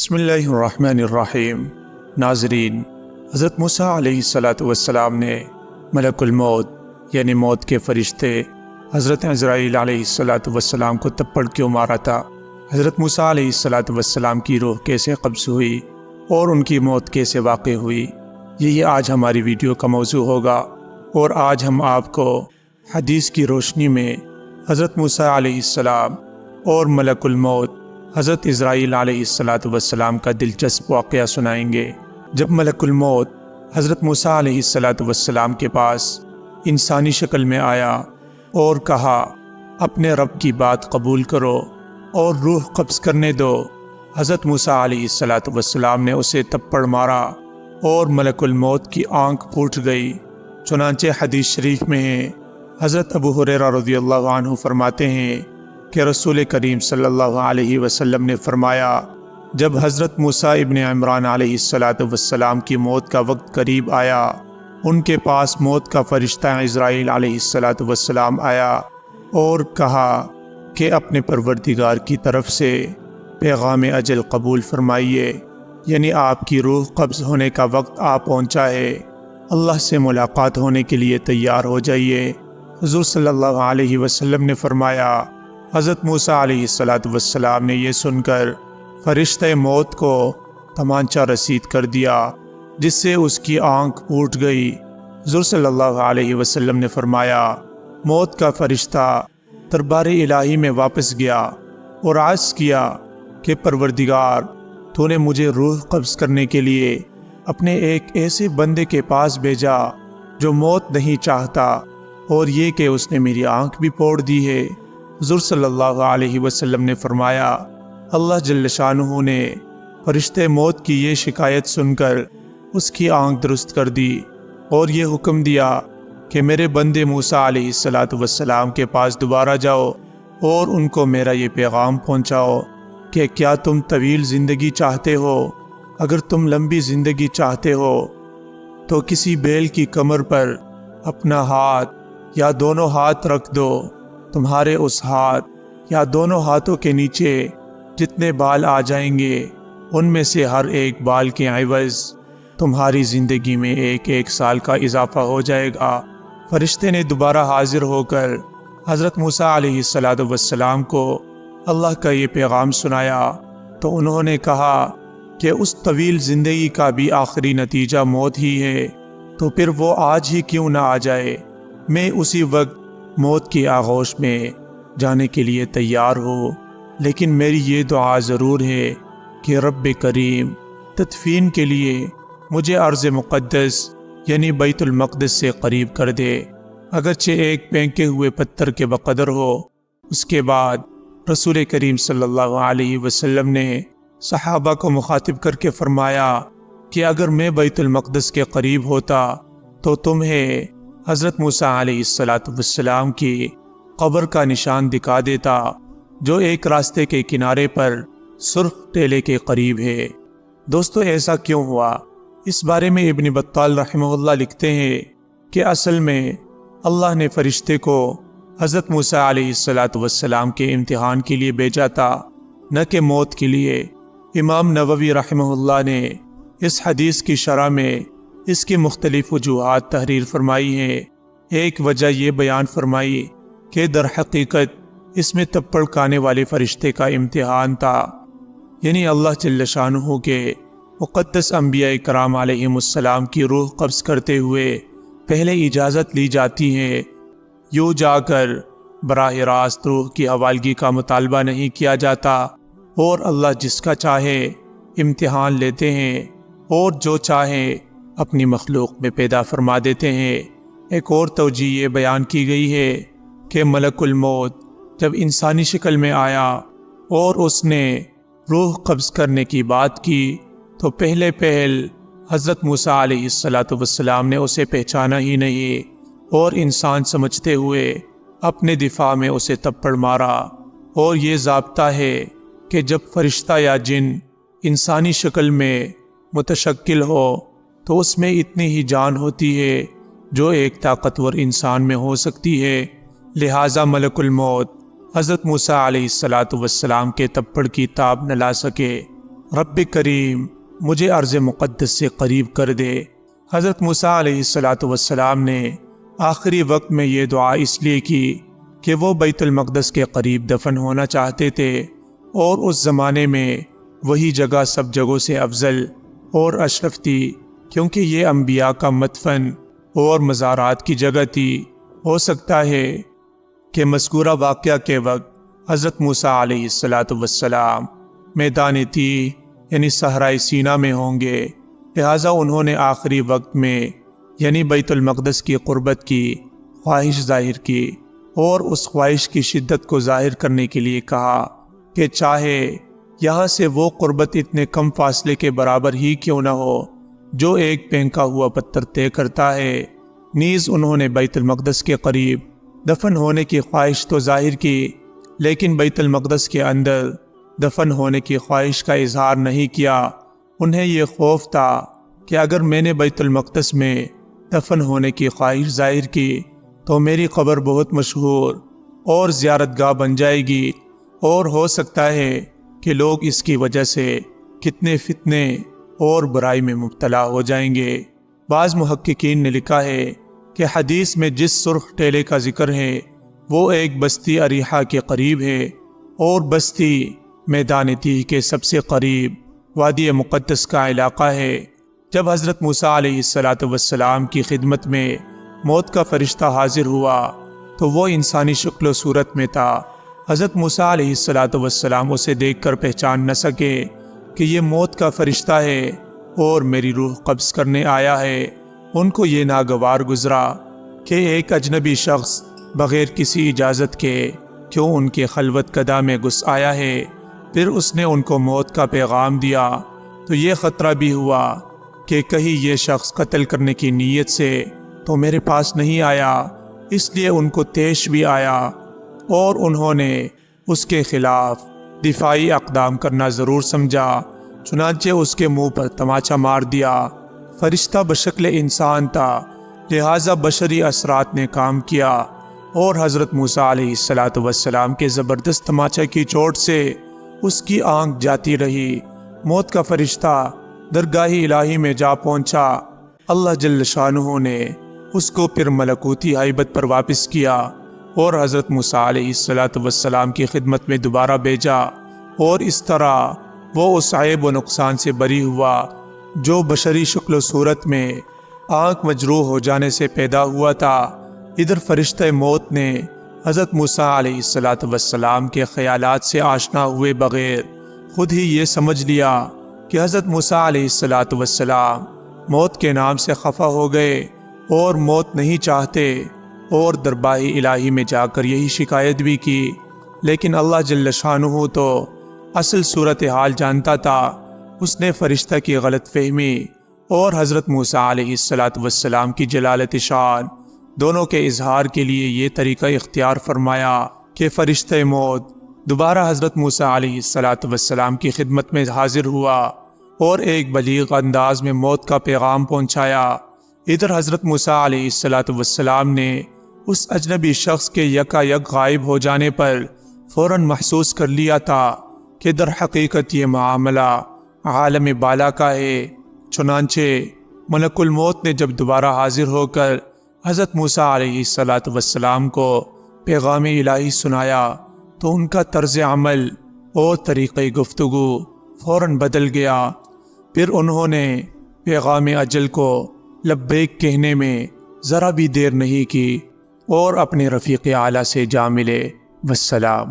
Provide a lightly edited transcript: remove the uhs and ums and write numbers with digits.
بسم اللہ الرحمن الرحیم۔ ناظرین، حضرت موسیٰ علیہ السلام نے ملک الموت یعنی موت کے فرشتے حضرت عزرائیل علیہ السلام کو تپڑ کیوں مارا تھا؟ حضرت موسیٰ علیہ السلام کی روح کیسے قبض ہوئی اور ان کی موت کیسے واقع ہوئی، یہی آج ہماری ویڈیو کا موضوع ہوگا۔ اور آج ہم آپ کو حدیث کی روشنی میں حضرت موسیٰ علیہ السلام اور ملک الموت حضرت عزرائیل علیہ السلام کا دلچسپ واقعہ سنائیں گے۔ جب ملک الموت حضرت موسیٰ علیہ السلام کے پاس انسانی شکل میں آیا اور کہا اپنے رب کی بات قبول کرو اور روح قبض کرنے دو، حضرت موسیٰ علیہ السلام نے اسے تپڑ مارا اور ملک الموت کی آنکھ پھوٹ گئی۔ چنانچہ حدیث شریف میں ہے، حضرت ابو ہریرہ رضی اللہ عنہ فرماتے ہیں کہ رسول کریم صلی اللہ علیہ وسلم نے فرمایا، جب حضرت موسیٰ ابن عمران علیہ السلام کی موت کا وقت قریب آیا، ان کے پاس موت کا فرشتہ عزرائیل علیہ السلام آیا اور کہا کہ اپنے پروردگار کی طرف سے پیغام اجل قبول فرمائیے، یعنی آپ کی روح قبض ہونے کا وقت آ پہنچا ہے، اللہ سے ملاقات ہونے کے لیے تیار ہو جائیے۔ حضور صلی اللہ علیہ وسلم نے فرمایا، حضرت موسیٰ علیہ السلام نے یہ سن کر فرشتہ موت کو تمانچہ رسید کر دیا، جس سے اس کی آنکھ پھوٹ گئی۔ حضور صلی اللہ علیہ وسلم نے فرمایا، موت کا فرشتہ دربار الہی میں واپس گیا اور عرض کیا کہ پروردگار، تو نے مجھے روح قبض کرنے کے لیے اپنے ایک ایسے بندے کے پاس بھیجا جو موت نہیں چاہتا، اور یہ کہ اس نے میری آنکھ بھی پھوڑ دی ہے۔ حضور صلی اللہ علیہ وسلم نے فرمایا، اللہ جل شانہ نے فرشتے موت کی یہ شکایت سن کر اس کی آنکھ درست کر دی اور یہ حکم دیا کہ میرے بندے موسیٰ علیہ السلام کے پاس دوبارہ جاؤ اور ان کو میرا یہ پیغام پہنچاؤ کہ کیا تم طویل زندگی چاہتے ہو؟ اگر تم لمبی زندگی چاہتے ہو تو کسی بیل کی کمر پر اپنا ہاتھ یا دونوں ہاتھ رکھ دو، تمہارے اس ہاتھ یا دونوں ہاتھوں کے نیچے جتنے بال آ جائیں گے، ان میں سے ہر ایک بال کے عوض تمہاری زندگی میں ایک سال کا اضافہ ہو جائے گا۔ فرشتے نے دوبارہ حاضر ہو کر حضرت موسیٰ علیہ السلام کو اللہ کا یہ پیغام سنایا، تو انہوں نے کہا کہ اس طویل زندگی کا بھی آخری نتیجہ موت ہی ہے، تو پھر وہ آج ہی کیوں نہ آ جائے؟ میں اسی وقت موت کی آغوش میں جانے کے لیے تیار ہوں، لیکن میری یہ دعا ضرور ہے کہ رب کریم تدفین کے لیے مجھے ارض مقدس یعنی بیت المقدس سے قریب کر دے، اگرچہ ایک پھینکے ہوئے پتھر کے بقدر ہو۔ اس کے بعد رسول کریم صلی اللہ علیہ وسلم نے صحابہ کو مخاطب کر کے فرمایا کہ اگر میں بیت المقدس کے قریب ہوتا تو تمہیں حضرت موسیٰ علیہ السلام کی قبر کا نشان دکھا دیتا، جو ایک راستے کے کنارے پر سرخ ٹیلے کے قریب ہے۔ دوستو، ایسا کیوں ہوا؟ اس بارے میں ابن بطال رحمہ اللہ لکھتے ہیں کہ اصل میں اللہ نے فرشتے کو حضرت موسیٰ علیہ السلام کے امتحان کے لیے بھیجا تھا، نہ کہ موت کے لیے۔ امام نووی رحمہ اللہ نے اس حدیث کی شرح میں اس کی مختلف وجوہات تحریر فرمائی ہیں۔ ایک وجہ یہ بیان فرمائی کہ در حقیقت اس میں تپڑ کھانے والے فرشتے کا امتحان تھا، یعنی اللہ جل شانہ کے مقدس انبیاء کرام علیہم السلام کی روح قبض کرتے ہوئے پہلے اجازت لی جاتی ہے، یوں جا کر براہ راست روح کی حوالگی کا مطالبہ نہیں کیا جاتا، اور اللہ جس کا چاہے امتحان لیتے ہیں اور جو چاہے اپنی مخلوق میں پیدا فرما دیتے ہیں۔ ایک اور توجہ یہ بیان کی گئی ہے کہ ملک الموت جب انسانی شکل میں آیا اور اس نے روح قبض کرنے کی بات کی، تو پہل حضرت موسیٰ علیہ السلام نے اسے پہچانا ہی نہیں، اور انسان سمجھتے ہوئے اپنے دفاع میں اسے تپڑ مارا۔ اور یہ ضابطہ ہے کہ جب فرشتہ یا جن انسانی شکل میں متشکل ہو تو اس میں اتنی ہی جان ہوتی ہے جو ایک طاقتور انسان میں ہو سکتی ہے، لہٰذا ملک الموت حضرت موسیٰ علیہ السلام کے تپڑ کی تاب نہ لا سکے۔ رب کریم مجھے ارض مقدس سے قریب کر دے۔ حضرت موسیٰ علیہ السلام نے آخری وقت میں یہ دعا اس لیے کی کہ وہ بیت المقدس کے قریب دفن ہونا چاہتے تھے، اور اس زمانے میں وہی جگہ سب جگہوں سے افضل اور اشرف تھی، کیونکہ یہ انبیاء کا مدفن اور مزارات کی جگہ تھی۔ ہو سکتا ہے کہ مذکورہ واقعہ کے وقت حضرت موسیٰ علیہ السلام میدان تی یعنی صحرائے سینا میں ہوں گے، لہٰذا انہوں نے آخری وقت میں یعنی بیت المقدس کی قربت کی خواہش ظاہر کی، اور اس خواہش کی شدت کو ظاہر کرنے کے لیے کہا کہ چاہے یہاں سے وہ قربت اتنے کم فاصلے کے برابر ہی کیوں نہ ہو جو ایک پھینکا ہوا پتھر طے کرتا ہے۔ نیز انہوں نے بیت المقدس کے قریب دفن ہونے کی خواہش تو ظاہر کی، لیکن بیت المقدس کے اندر دفن ہونے کی خواہش کا اظہار نہیں کیا۔ انہیں یہ خوف تھا کہ اگر میں نے بیت المقدس میں دفن ہونے کی خواہش ظاہر کی تو میری قبر بہت مشہور اور زیارت گاہ بن جائے گی، اور ہو سکتا ہے کہ لوگ اس کی وجہ سے کتنے فتنے اور برائی میں مبتلا ہو جائیں گے۔ بعض محققین نے لکھا ہے کہ حدیث میں جس سرخ ٹیلے کا ذکر ہے وہ ایک بستی اریحہ کے قریب ہے، اور بستی میدان تیہ کے سب سے قریب وادی مقدس کا علاقہ ہے۔ جب حضرت موسیٰ علیہ السلام کی خدمت میں موت کا فرشتہ حاضر ہوا تو وہ انسانی شکل و صورت میں تھا۔ حضرت موسیٰ علیہ السلام اسے دیکھ کر پہچان نہ سکے کہ یہ موت کا فرشتہ ہے اور میری روح قبض کرنے آیا ہے۔ ان کو یہ ناگوار گزرا کہ ایک اجنبی شخص بغیر کسی اجازت کے کیوں ان کے خلوت کدہ میں گھس آیا ہے۔ پھر اس نے ان کو موت کا پیغام دیا تو یہ خطرہ بھی ہوا کہ کہیں یہ شخص قتل کرنے کی نیت سے تو میرے پاس نہیں آیا، اس لیے ان کو طیش بھی آیا، اور انہوں نے اس کے خلاف دفاعی اقدام کرنا ضرور سمجھا، چنانچہ اس کے منہ پر تماچا مار دیا۔ فرشتہ بشکل انسان تھا، لہٰذا بشری اثرات نے کام کیا، اور حضرت موسیٰ علیہ السلام کے زبردست تماچے کی چوٹ سے اس کی آنکھ جاتی رہی۔ موت کا فرشتہ درگاہ الہی میں جا پہنچا۔ اللہ جل شانہ نے اس کو پھر ملکوتی ہیبت پر واپس کیا اور حضرت موسیٰ علیہ السلام کی خدمت میں دوبارہ بھیجا، اور اس طرح وہ اس عیب و نقصان سے بری ہوا جو بشری شکل و صورت میں آنکھ مجروح ہو جانے سے پیدا ہوا تھا۔ ادھر فرشتہ موت نے حضرت موسیٰ علیہ السلام کے خیالات سے آشنا ہوئے بغیر خود ہی یہ سمجھ لیا کہ حضرت موسیٰ علیہ السلام موت کے نام سے خفا ہو گئے اور موت نہیں چاہتے، اور دربار الہی میں جا کر یہی شکایت بھی کی، لیکن اللہ جل شانہ تو اصل صورتحال جانتا تھا۔ اس نے فرشتہ کی غلط فہمی اور حضرت موسیٰ علیہ السلام کی جلالت شان دونوں کے اظہار کے لیے یہ طریقہ اختیار فرمایا کہ فرشتہ موت دوبارہ حضرت موسیٰ علیہ السلام کی خدمت میں حاضر ہوا اور ایک بلیغ انداز میں موت کا پیغام پہنچایا۔ ادھر حضرت موسیٰ علیہ السلام نے اس اجنبی شخص کے یکا یک غائب ہو جانے پر فوراً محسوس کر لیا تھا کہ در حقیقت یہ معاملہ عالم بالا کا ہے۔ چنانچہ ملک الموت نے جب دوبارہ حاضر ہو کر حضرت موسیٰ علیہ السلام کو پیغام الہی سنایا تو ان کا طرز عمل اور طریقہ گفتگو فوراً بدل گیا۔ پھر انہوں نے پیغام اجل کو لبیک کہنے میں ذرا بھی دیر نہیں کی اور اپنے رفیق اعلیٰ سے جا ملے۔ والسلام۔